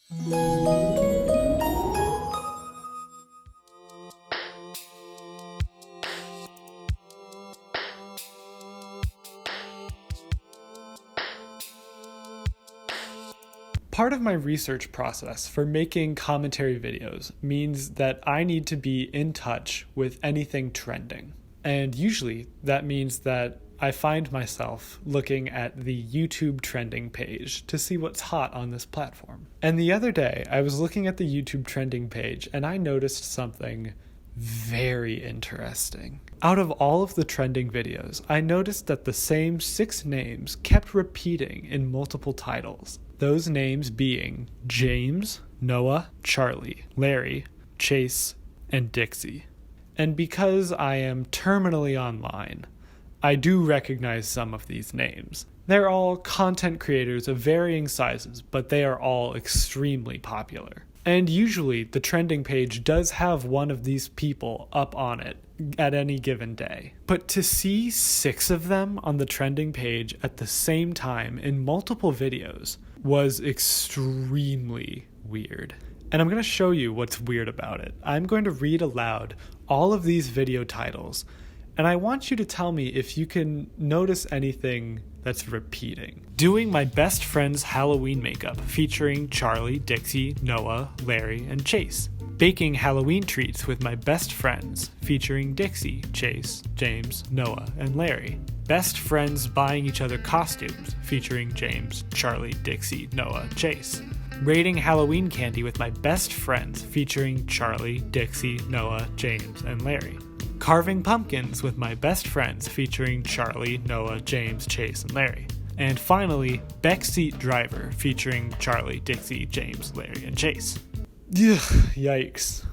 Part of my research process for making commentary videos means that I need to be in touch with anything trending. And usually that means that I find myself looking at the YouTube trending page to see what's hot on this platform. And the other day, I was looking at the YouTube trending page and I noticed something very interesting. Out of all of the trending videos, I noticed that the same 6 names kept repeating in multiple titles. Those names being James, Noah, Charli, Larry, Chase, and Dixie. And because I am terminally online, I do recognize some of these names. They're all content creators of varying sizes, but they are all extremely popular. And usually the trending page does have one of these people up on it at any given day. But to see 6 of them on the trending page at the same time in multiple videos was extremely weird. And I'm going to show you what's weird about it. I'm going to read aloud all of these video titles, and I want you to tell me if you can notice anything that's repeating. Doing my best friend's Halloween makeup, featuring Charli, Dixie, Noah, Larry, and Chase. Baking Halloween treats with my best friends, featuring Dixie, Chase, James, Noah, and Larry. Best friends buying each other costumes, featuring James, Charli, Dixie, Noah, Chase. Raiding Halloween candy with my best friends, featuring Charli, Dixie, Noah, James, and Larry. Carving pumpkins with my best friends, featuring Charli, Noah, James, Chase, and Larry. And finally, Backseat driver, featuring Charli, Dixie, James, Larry, and Chase. Yikes.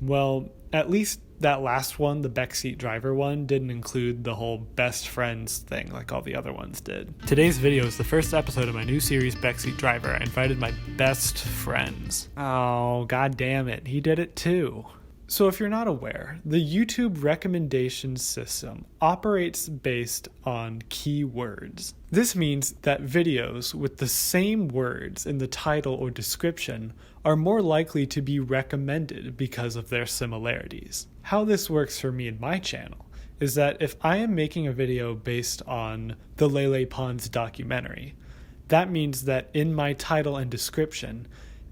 Well, at least that last one, the backseat driver one, didn't include the whole best friends thing like all the other ones did. Today's video is the first episode of my new series, Backseat Driver. I invited my best friends. Oh, god damn it. He did it too. So if you're not aware, the YouTube recommendation system operates based on keywords. This means that videos with the same words in the title or description are more likely to be recommended because of their similarities. How this works for me and my channel is that if I am making a video based on the ᶫᵒᵛᵉᵧ documentary, that means that in my title and description,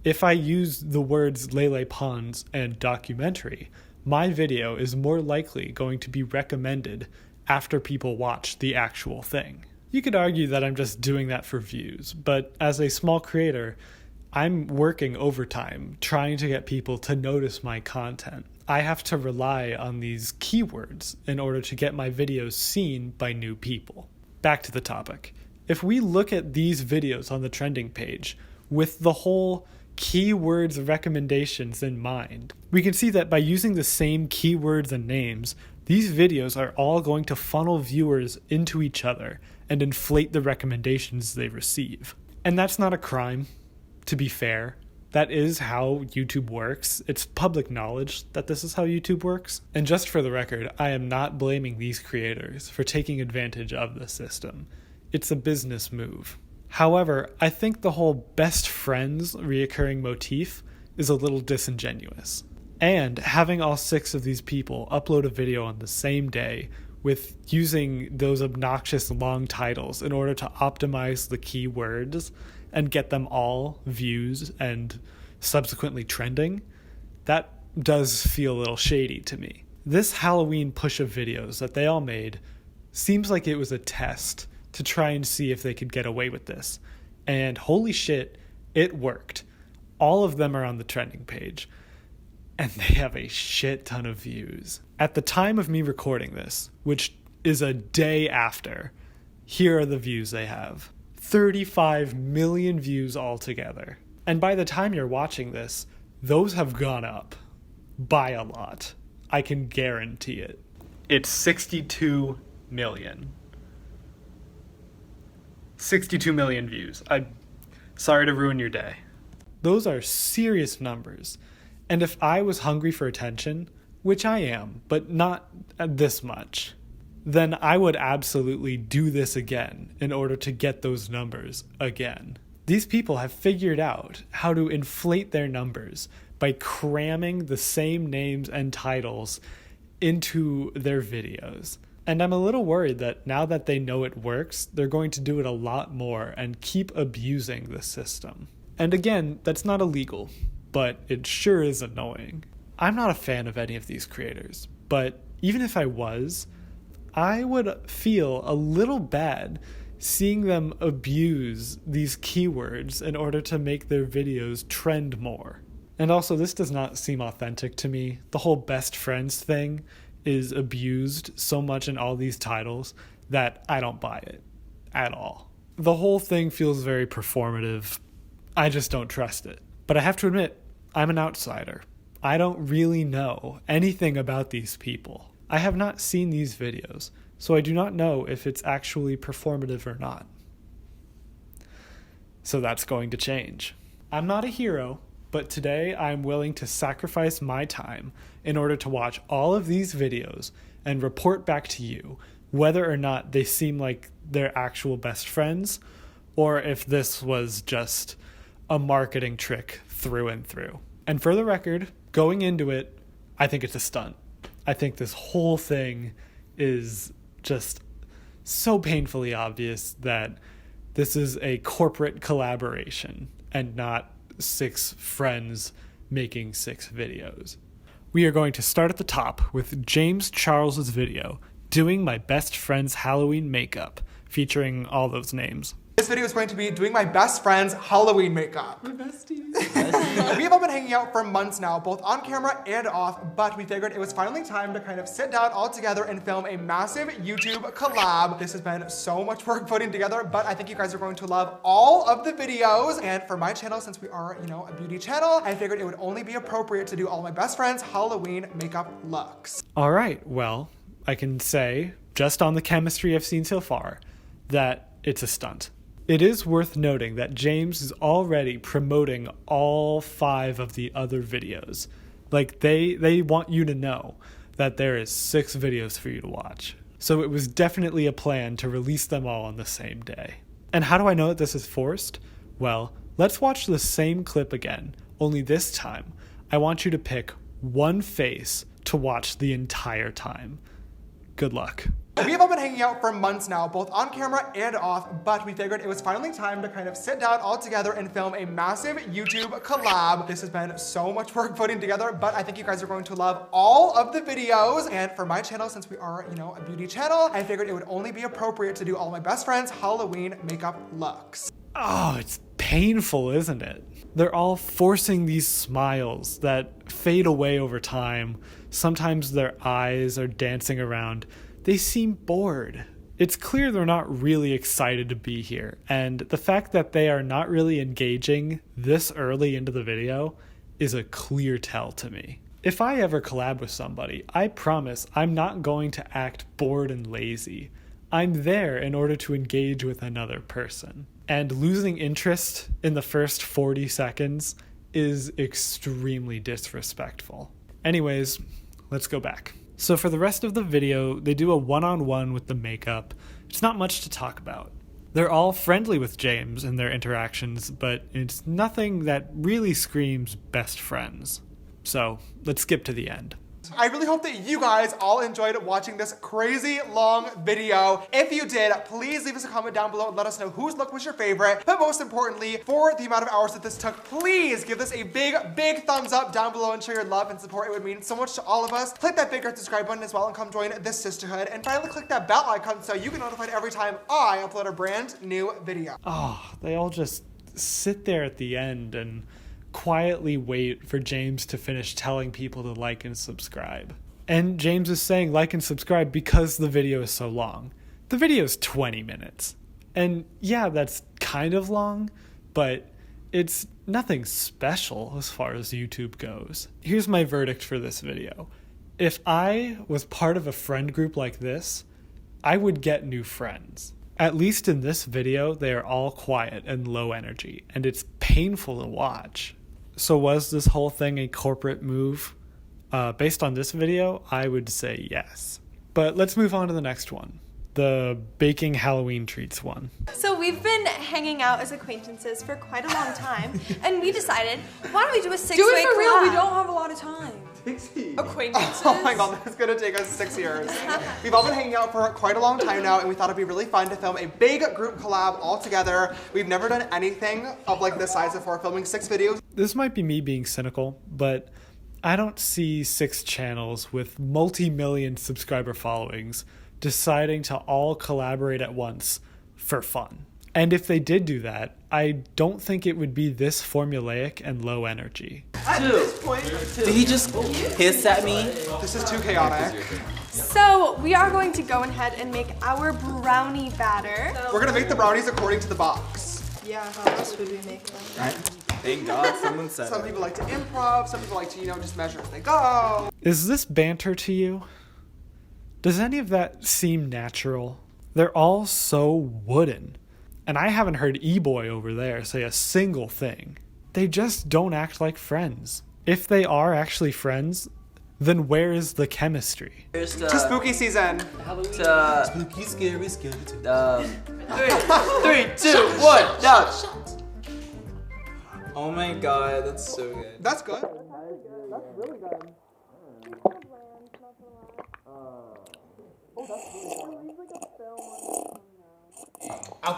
if I use the words ᶫᵒᵛᵉᵧ and documentary, my video is more likely going to be recommended after people watch the actual thing. You could argue that I'm just doing that for views, but as a small creator, I'm working overtime trying to get people to notice my content. I have to rely on these keywords in order to get my videos seen by new people. Back to the topic. If we look at these videos on the trending page with the whole keywords recommendations in mind, we can see that by using the same keywords and names, these videos are all going to funnel viewers into each other and inflate the recommendations they receive. And that's not a crime, to be fair. That is how YouTube works. It's public knowledge that this is how YouTube works. And just for the record, I am not blaming these creators for taking advantage of the system. It's a business move. However, I think the whole best friends reoccurring motif is a little disingenuous. And having all 6 of these people upload a video on the same day with using those obnoxious long titles in order to optimize the keywords and get them all views and subsequently trending, that does feel a little shady to me. This Halloween push of videos that they all made seems like it was a test to try and see if they could get away with this. And holy shit, it worked. All of them are on the trending page, and they have a shit ton of views. At the time of me recording this, which is a day after, here are the views they have. 35 million views altogether. And by the time you're watching this, those have gone up by a lot. I can guarantee it. It's 62 million. 62 million views. I'm sorry to ruin your day. Those are serious numbers. And if I was hungry for attention, which I am, but not this much, then I would absolutely do this again in order to get those numbers again. These people have figured out how to inflate their numbers by cramming the same names and titles into their videos. And I'm a little worried that now that they know it works, they're going to do it a lot more and keep abusing the system. And again, that's not illegal, but it sure is annoying. I'm not a fan of any of these creators, but even if I was, I would feel a little bad seeing them abuse these keywords in order to make their videos trend more. And also, this does not seem authentic to me. The whole best friends thing is abused so much in all these titles that I don't buy it at all. The whole thing feels very performative. I just don't trust it. But I have to admit, I'm an outsider. I don't really know anything about these people. I have not seen these videos, so I do not know if it's actually performative or not. So that's going to change. I'm not a hero, but today I'm willing to sacrifice my time in order to watch all of these videos and report back to you whether or not they seem like they're actual best friends or if this was just a marketing trick through and through. And for the record, going into it, I think it's a stunt. I think this whole thing is just so painfully obvious that this is a corporate collaboration and not 6 friends making 6 videos. We are going to start at the top with James Charles's video, Doing My Best Friend's Halloween Makeup, featuring all those names. This video is going to be doing my best friend's Halloween makeup. We're besties. We have all been hanging out for months now, both on camera and off, but we figured it was finally time to kind of sit down all together and film a massive YouTube collab. This has been so much work putting together, but I think you guys are going to love all of the videos. And for my channel, since we are, a beauty channel, I figured it would only be appropriate to do all my best friend's Halloween makeup looks. All right, well, I can say, just on the chemistry I've seen so far, that it's a stunt. It is worth noting that James is already promoting all 5 of the other videos. Like, they want you to know that there is 6 videos for you to watch. So it was definitely a plan to release them all on the same day. And how do I know that this is forced? Well, let's watch the same clip again, only this time, I want you to pick one face to watch the entire time. Good luck. We have all been hanging out for months now, both on camera and off, but we figured it was finally time to kind of sit down all together and film a massive YouTube collab. This has been so much work putting together, but I think you guys are going to love all of the videos. And for my channel, since we are, a beauty channel, I figured it would only be appropriate to do all my best friend's Halloween makeup looks. Oh, it's painful, isn't it? They're all forcing these smiles that fade away over time. Sometimes their eyes are dancing around. They seem bored. It's clear they're not really excited to be here, and the fact that they are not really engaging this early into the video is a clear tell to me. If I ever collab with somebody, I promise I'm not going to act bored and lazy. I'm there in order to engage with another person. And losing interest in the first 40 seconds is extremely disrespectful. Anyways, let's go back. So for the rest of the video, they do a one-on-one with the makeup. It's not much to talk about. They're all friendly with James in their interactions, but it's nothing that really screams best friends. So let's skip to the end. I really hope that you guys all enjoyed watching this crazy long video. If you did, please leave us a comment down below and let us know whose look was your favorite. But most importantly, for the amount of hours that this took, please give this a big thumbs up down below and show your love and support. It would mean so much to all of us. Click that big red subscribe button as well and come join this sisterhood. And finally, click that bell icon so you get notified every time I upload a brand new video. Oh, they all just sit there at the end and quietly wait for James to finish telling people to like and subscribe. And James is saying like and subscribe because the video is so long. The video is 20 minutes. And yeah, that's kind of long, but it's nothing special as far as YouTube goes. Here's my verdict for this video. If I was part of a friend group like this, I would get new friends. At least in this video, they are all quiet and low energy, and it's painful to watch. So was this whole thing a corporate move? Based on this video, I would say yes. But let's move on to the next one. the baking Halloween treats one. So we've been hanging out as acquaintances for quite a long time, and we decided, why don't we do a six-way collab? Do it for real, we don't have a lot of time. Dixie. Acquaintances. Oh my god, this is gonna take us 6 years. We've all been hanging out for quite a long time now, and we thought it'd be really fun to film a big group collab all together. We've never done anything of like this size before, filming 6 videos. This might be me being cynical, but I don't see 6 channels with multi-million subscriber followings deciding to all collaborate at once for fun. And if they did do that, I don't think it would be this formulaic and low energy. At this point, Did he just hiss at me? this is too chaotic. So we are going to go ahead and make our brownie batter. We're gonna make the brownies according to the box. Yeah, how else would we make them? Right? Thank God someone said Some it. people like to improv, some people like to, just measure as they go. Is this banter to you? Does any of that seem natural? They're all so wooden. And I haven't heard E-Boy over there say a single thing. They just don't act like friends. If they are actually friends, then where is the chemistry? Here's To spooky season. Spooky, scary, scary. 3, 2, 1, now. Oh my god, that's so good. That's good. That's really good.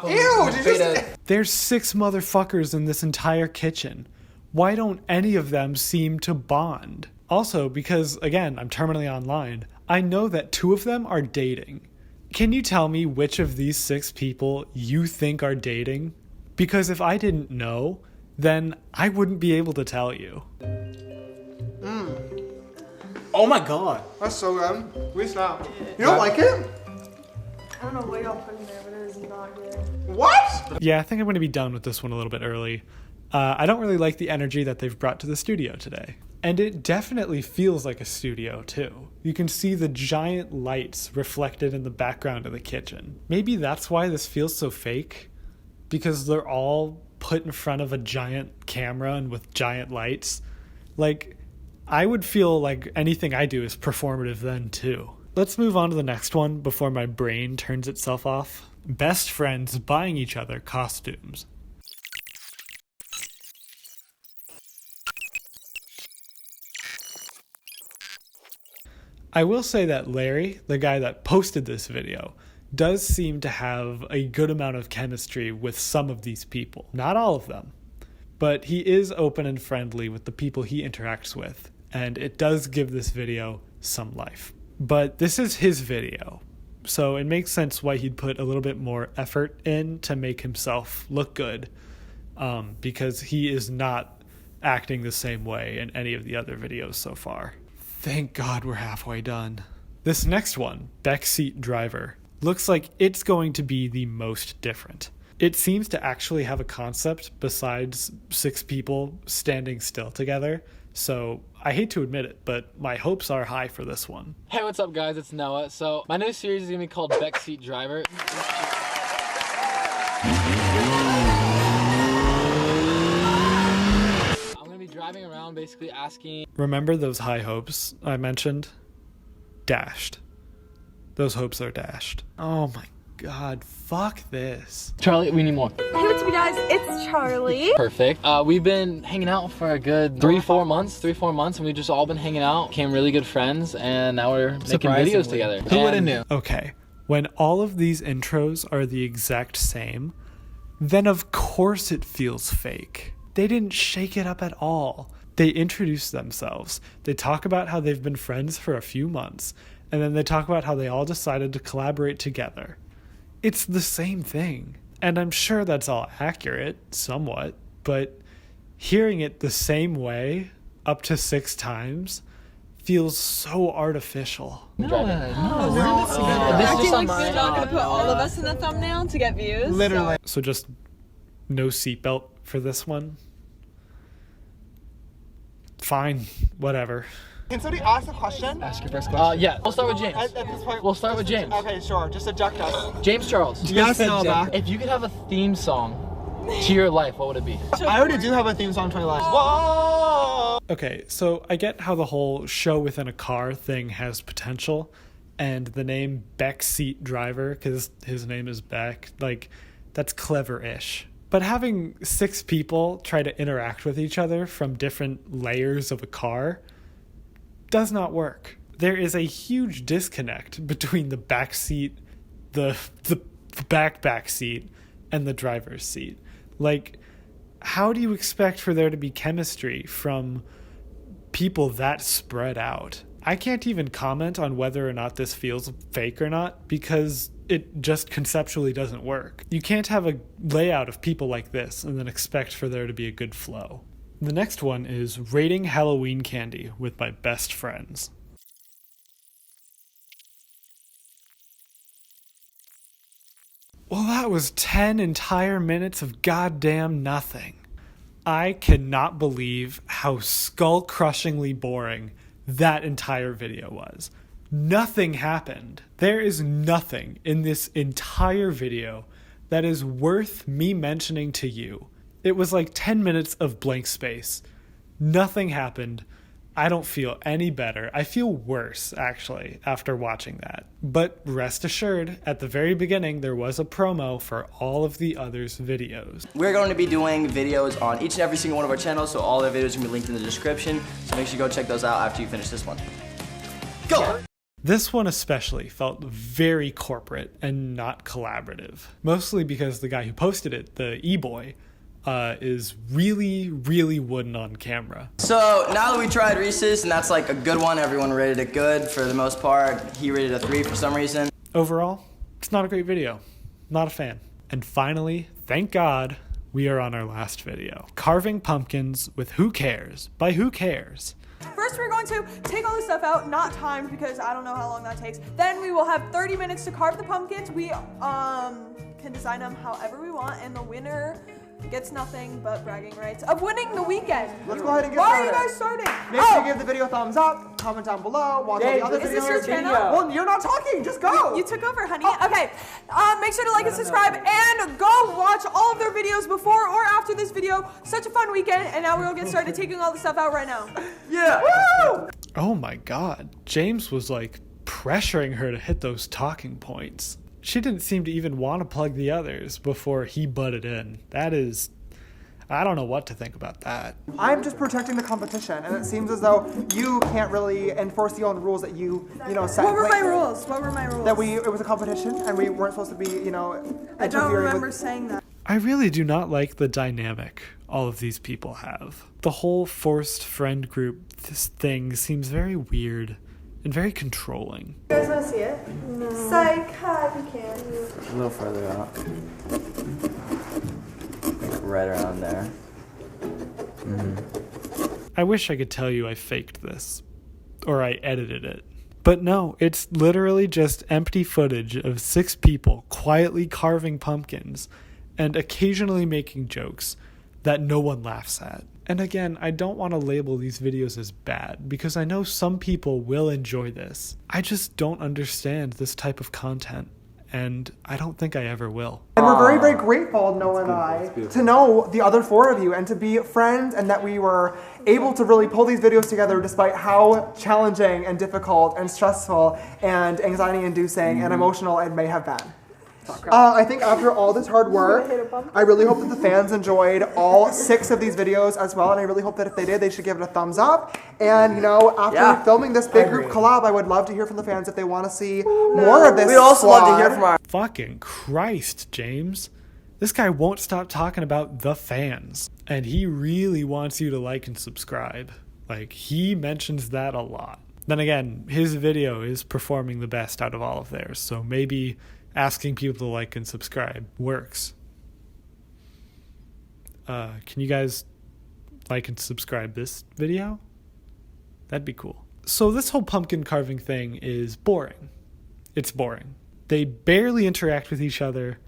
Ew, did you just... There's 6 motherfuckers in this entire kitchen. Why don't any of them seem to bond? Also, because, again, I'm terminally online, I know that 2 of them are dating. Can you tell me which of these 6 people you think are dating? Because if I didn't know, then I wouldn't be able to tell you. Oh my god. That's so good. We snap. You don't like it? I don't know what y'all put in there, but it is not good. What? Yeah, I think I'm going to be done with this one a little bit early. I don't really like the energy that they've brought to the studio today. And it definitely feels like a studio, too. You can see the giant lights reflected in the background of the kitchen. Maybe that's why this feels so fake. Because they're all put in front of a giant camera and with giant lights. Like, I would feel like anything I do is performative then, too. Let's move on to the next one before my brain turns itself off. Best friends buying each other costumes. I will say that Larry, the guy that posted this video, does seem to have a good amount of chemistry with some of these people. Not all of them, but he is open and friendly with the people he interacts with, and it does give this video some life. But this is his video, so it makes sense why he'd put a little bit more effort in to make himself look good, because he is not acting the same way in any of the other videos so far. Thank God we're halfway done. This next one, Backseat Driver, looks like it's going to be the most different. It seems to actually have a concept besides 6 people standing still together, so I hate to admit it, but my hopes are high for this one. Hey, what's up guys, it's Noah. So my new series is gonna be called Backseat Driver. I'm gonna be driving around basically asking... Remember those high hopes I mentioned? Dashed. Those hopes are dashed. Oh my God, fuck this. Charlie, we need more. Hey, what's up, guys? It's Charlie. Perfect. We've been hanging out for a good 3-4 months, and we've just all been hanging out, became really good friends, and now we're making videos together. Who would have knew? Okay, when all of these intros are the exact same, then of course it feels fake. They didn't shake it up at all. They introduce themselves. They talk about how they've been friends for a few months, and then they talk about how they all decided to collaborate together. It's the same thing. And I'm sure that's all accurate, somewhat, but hearing it the same way up to 6 times feels so artificial. No. Acting like we're not gonna put all of us in the thumbnail to get views. Literally. So just no seatbelt for this one? Fine, whatever. Can somebody ask a question? Ask your first question. Yeah, we'll start with James. At this point, We'll start with James. Okay, sure. Just eject us. James Charles. Yes, Noah. If you could have a theme song to your life, what would it be? I already do have a theme song to my life. Whoa! Okay, so I get how the whole show within a car thing has potential, and the name Backseat driver, because his name is Beck, like, that's clever-ish. But having 6 people try to interact with each other from different layers of a car does not work. There is a huge disconnect between the back seat, the back seat, and the driver's seat. Like, how do you expect for there to be chemistry from people that spread out? I can't even comment on whether or not this feels fake or not because it just conceptually doesn't work. You can't have a layout of people like this and then expect for there to be a good flow. The next one is rating Halloween candy with my best friends. Well, that was 10 entire minutes of goddamn nothing. I cannot believe how skull-crushingly boring that entire video was. Nothing happened. There is nothing in this entire video that is worth me mentioning to you. It was like 10 minutes of blank space. Nothing happened. I don't feel any better. I feel worse, actually, after watching that. But rest assured, at the very beginning, there was a promo for all of the others' videos. We're going to be doing videos on each and every single one of our channels, so all the videos are going to be linked in the description. So make sure you go check those out after you finish this one. Go! This one especially felt very corporate and not collaborative. Mostly because the guy who posted it, the e-boy, is really wooden on camera. So now that we tried Reese's, and that's like a good one, everyone rated it good for the most part. He rated a 3 for some reason. Overall, it's not a great video. Not a fan. And finally, thank God, we are on our last video. Carving pumpkins with Who Cares by Who Cares. First, we're going to take all this stuff out, not timed because I don't know how long that takes. Then we will have 30 minutes to carve the pumpkins. We can design them however we want, and the winner gets nothing but bragging rights of winning the weekend. Let's go ahead and get Why started. are you guys starting? Make sure you give the video a thumbs up, comment down below, watch all the other videos. Is this your channel? Well, you're not talking, just go. You took over, honey. Okay, make sure to like and subscribe and go watch all of their videos before or after this video. Such a fun weekend, and now we'll get started taking all the stuff out right now. Yeah. Woo! Oh my God, James was like pressuring her to hit those talking points. She didn't seem to even want to plug the others before he butted in. That is, I don't know what to think about that. I'm just protecting the competition, and it seems as though you can't really enforce the own rules that you set. What were my rules? What were my rules? That it was a competition, and we weren't supposed to be, I don't interfering remember with. saying that. I really do not like the dynamic all of these people have. The whole forced friend group thing seems very weird and very controlling. You guys want to see it? No. Psych, hi, you can. A little further out. Right around there. I wish I could tell you I faked this, or I edited it. But no, it's literally just empty footage of 6 people quietly carving pumpkins and occasionally making jokes that no one laughs at. And again, I don't want to label these videos as bad because I know some people will enjoy this. I just don't understand this type of content, and I don't think I ever will. And we're very grateful, Noah and I, to know the other 4 of you and to be friends, and that we were able to really pull these videos together despite how challenging and difficult and stressful and anxiety-inducing and emotional it may have been. I think after all this hard work, I really hope that the fans enjoyed all 6 of these videos as well, and I really hope that if they did, they should give it a thumbs up. And after filming this big group collab, I would love to hear from the fans if they want to see more of this. We'd also love to hear from our Fucking Christ, James. This guy won't stop talking about the fans, and he really wants you to like and subscribe. Like, he mentions that a lot. Then again, his video is performing the best out of all of theirs, so maybe asking people to like and subscribe works. Can you guys like and subscribe this video? That'd be cool. So this whole pumpkin carving thing is boring. It's boring. They barely interact with each other,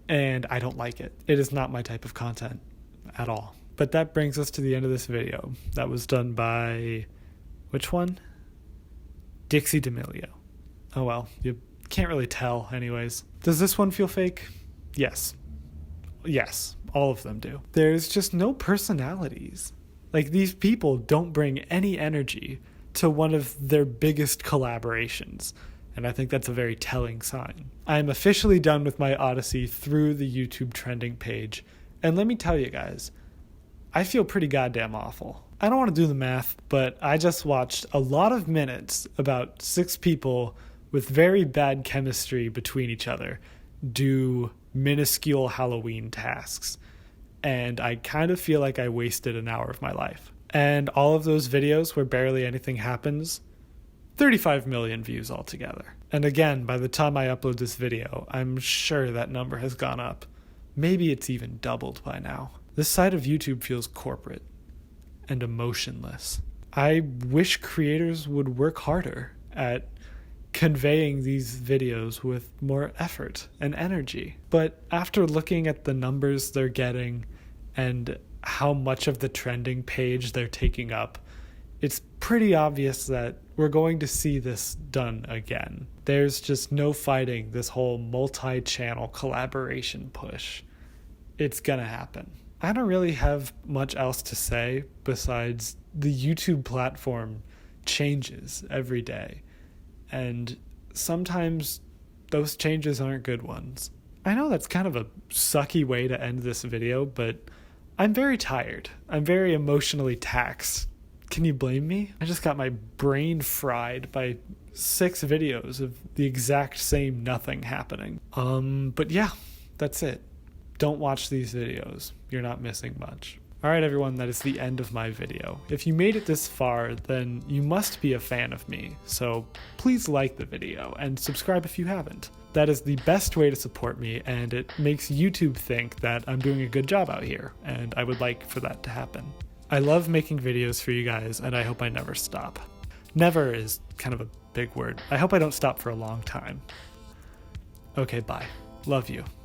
and I don't like it. It is not my type of content at all. But that brings us to the end of this video. That was done by, which one? Dixie Damelio. Oh well, you can't really tell anyways. Does this one feel fake? Yes. Yes, all of them do. There's just no personalities. Like, these people don't bring any energy to one of their biggest collaborations. and I think that's a very telling sign. I am officially done with my odyssey through the YouTube trending page, and let me tell you guys, I feel pretty goddamn awful. I don't want to do the math, but I just watched a lot of minutes about 6 people with very bad chemistry between each other do minuscule Halloween tasks, and I kind of feel like I wasted an hour of my life. And all of those videos where barely anything happens, 35 million views altogether. And again, by the time I upload this video, I'm sure that number has gone up. Maybe it's even doubled by now. This side of YouTube feels corporate and emotionless. I wish creators would work harder at conveying these videos with more effort and energy. But after looking at the numbers they're getting and how much of the trending page they're taking up, it's pretty obvious that we're going to see this done again. There's just no fighting this whole multi-channel collaboration push. It's gonna happen. I don't really have much else to say besides the YouTube platform changes every day, and sometimes those changes aren't good ones. I know that's kind of a sucky way to end this video, but I'm very tired. I'm very emotionally taxed. Can you blame me? I just got my brain fried by 6 videos of the exact same nothing happening. But yeah, that's it. Don't watch these videos. You're not missing much. Alright everyone, that is the end of my video. If you made it this far, then you must be a fan of me, so please like the video and subscribe if you haven't. That is the best way to support me, and it makes YouTube think that I'm doing a good job out here, and I would like for that to happen. I love making videos for you guys, and I hope I never stop. Never is kind of a big word. I hope I don't stop for a long time. Okay, bye. Love you.